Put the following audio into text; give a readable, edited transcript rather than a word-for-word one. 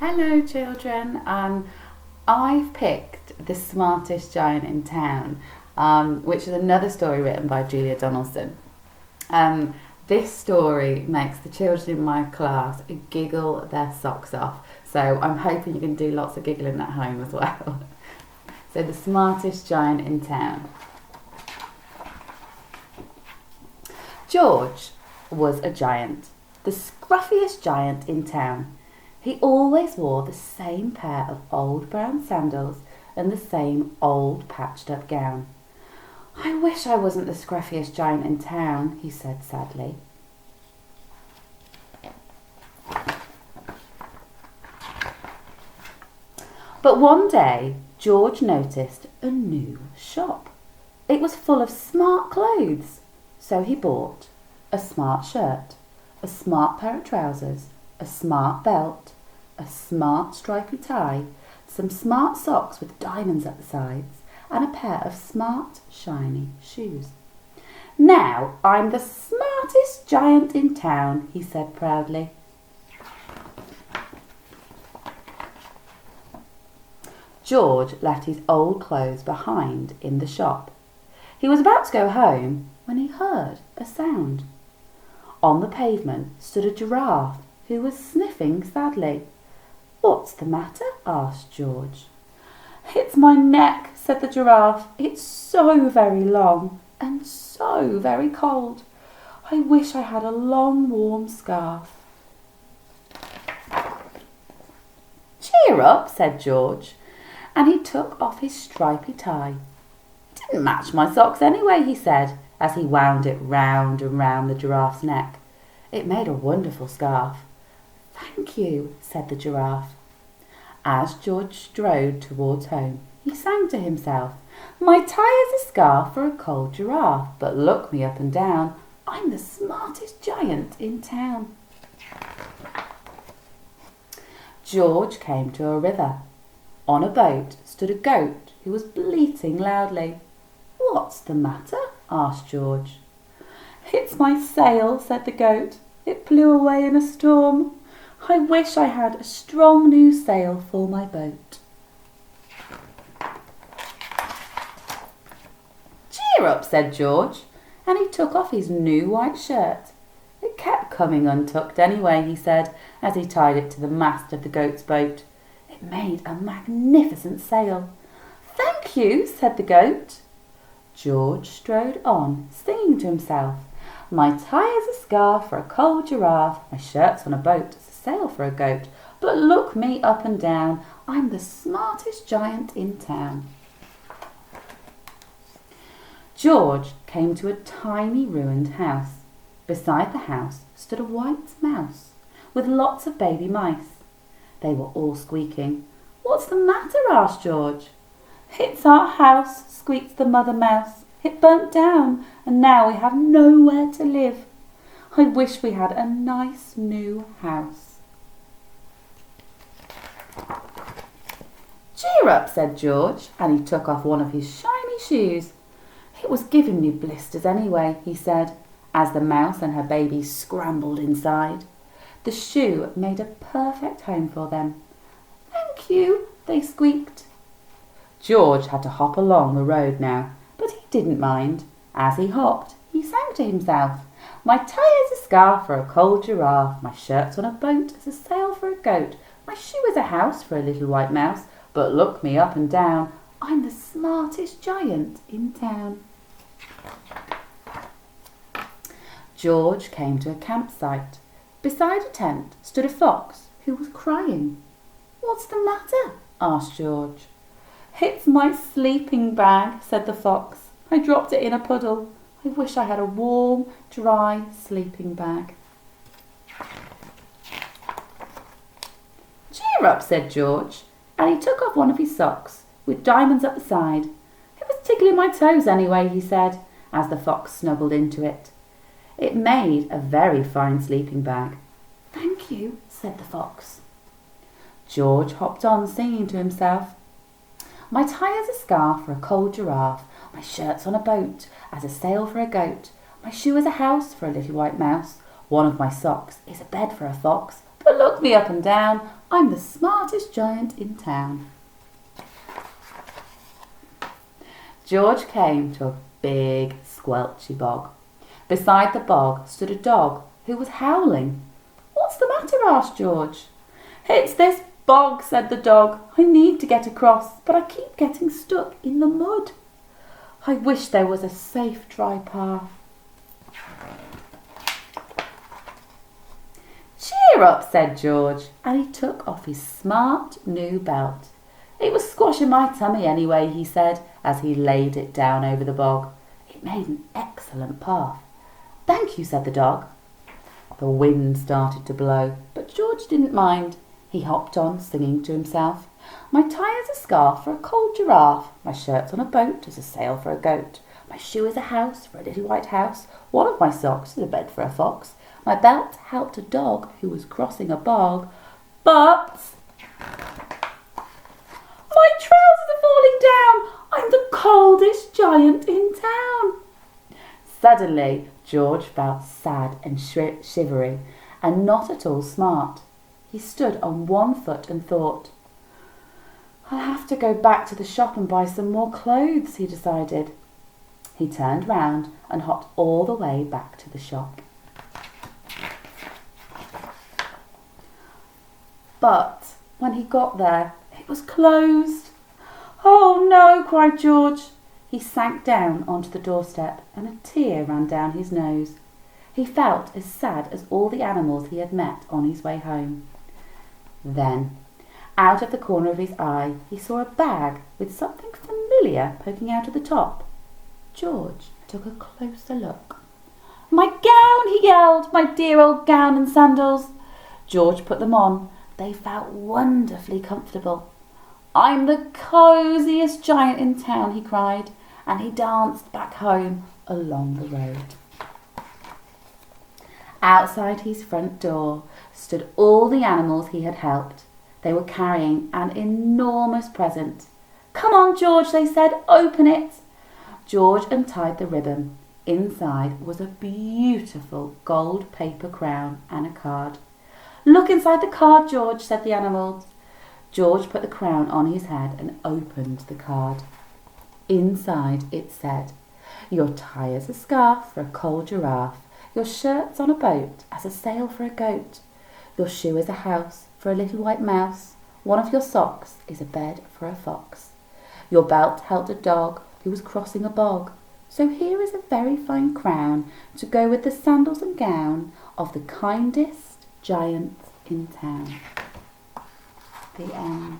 Hello children, I've picked The Smartest Giant in Town, which is another story written by Julia Donaldson. This story makes the children in my class giggle their socks off, so I'm hoping you can do lots of giggling at home as well. So The Smartest Giant in Town. George was a giant, the scruffiest giant in town. He always wore the same pair of old brown sandals and the same old patched up gown. "I wish I wasn't the scruffiest giant in town," he said sadly. But one day George noticed a new shop. It was full of smart clothes, so he bought a smart shirt, a smart pair of trousers, a smart belt, a smart stripy tie, some smart socks with diamonds at the sides, and a pair of smart shiny shoes. "Now I'm the smartest giant in town," he said proudly. George left his old clothes behind in the shop. He was about to go home when he heard a sound. On the pavement stood a giraffe who was sniffing sadly. "What's the matter?" asked George. "It's my neck," said the giraffe. "It's so very long and so very cold. I wish I had a long warm scarf." "Cheer up," said George, and he took off his stripy tie. "It didn't match my socks anyway," he said, as he wound it round and round the giraffe's neck. It made a wonderful scarf. "Thank you," said the giraffe. As George strode towards home, he sang to himself, "My tie is a scarf for a cold giraffe, but look me up and down, I'm the smartest giant in town." George came to a river. On a boat stood a goat who was bleating loudly. "What's the matter?" asked George. "It's my sail," said the goat. "It blew away in a storm. I wish I had a strong new sail for my boat." "Cheer up," said George, and he took off his new white shirt. "It kept coming untucked anyway," he said, as he tied it to the mast of the goat's boat. It made a magnificent sail. "Thank you," said the goat. George strode on, singing to himself, "My tie is a scarf for a cold giraffe, my shirt's on a boat, it's a sail for a goat, but look me up and down, I'm the smartest giant in town." George came to a tiny ruined house. Beside the house stood a white mouse with lots of baby mice. They were all squeaking. "What's the matter?" asked George. "It's our house," squeaked the mother mouse. "It burnt down, and now we have nowhere to live. I wish we had a nice new house." "Cheer up," said George, and he took off one of his shiny shoes. "It was giving me blisters anyway," he said, as the mouse and her baby scrambled inside. The shoe made a perfect home for them. "Thank you," they squeaked. George had to hop along the road now, but he didn't mind. As he hopped, he sang to himself, "My tie is a scarf for a cold giraffe, my shirt's on a boat, it's a sail for a goat, my shoe is a house for a little white mouse, but look me up and down, I'm the smartest giant in town." George came to a campsite. Beside a tent stood a fox who was crying. "What's the matter?" asked George. "It's my sleeping bag," said the fox. "I dropped it in a puddle. I wish I had a warm, dry sleeping bag." "Cheer up," said George, and he took off one of his socks with diamonds at the side. "It was tickling my toes anyway," he said, as the fox snuggled into it. It made a very fine sleeping bag. "Thank you," said the fox. George hopped on, singing to himself, "My tie is a scarf for a cold giraffe, my shirt's on a boat, as a sail for a goat, my shoe is a house for a little white mouse, one of my socks is a bed for a fox, but look me up and down, I'm the smartest giant in town. George came to a big squelchy bog. Beside the bog stood a dog who was howling. "What's the matter?" asked George. "It's this bog," said the dog. "I need to get across, but I keep getting stuck in the mud. I wish there was a safe, dry path." "Cheer up," said George, and he took off his smart new belt. "It was squashing my tummy anyway," he said, as he laid it down over the bog. It made an excellent path. "Thank you," said the dog. The wind started to blow, but George didn't mind. He hopped on, singing to himself. "My tie is a scarf for a cold giraffe. My shirt's on a boat as a sail for a goat. My shoe is a house for a little white house. One of my socks is a bed for a fox. My belt helped a dog who was crossing a bog. But my trousers are falling down. I'm the coldest giant in town." Suddenly, George felt sad and shivery and not at all smart. He stood on one foot and thought, "I'll have to go back to the shop and buy some more clothes," he decided. He turned round and hopped all the way back to the shop. But when he got there, it was closed. "Oh no," cried George. He sank down onto the doorstep and a tear ran down his nose. He felt as sad as all the animals he had met on his way home. Then, out of the corner of his eye, he saw a bag with something familiar poking out of the top. George took a closer look. "My gown!" he yelled. "My dear old gown and sandals!" George put them on. They felt wonderfully comfortable. "I'm the cosiest giant in town," he cried, and he danced back home along the road. Outside his front door stood all the animals he had helped. They were carrying an enormous present. "Come on, George," they said, "open it." George untied the ribbon. Inside was a beautiful gold paper crown and a card. "Look inside the card, George," said the animals. George put the crown on his head and opened the card. Inside it said, "Your tie is a scarf for a cold giraffe. Your shirt's on a boat as a sail for a goat. Your shoe is a house for a little white mouse. One of your socks is a bed for a fox. Your belt held a dog who was crossing a bog. So here is a very fine crown to go with the sandals and gown of the kindest giant in town." The end.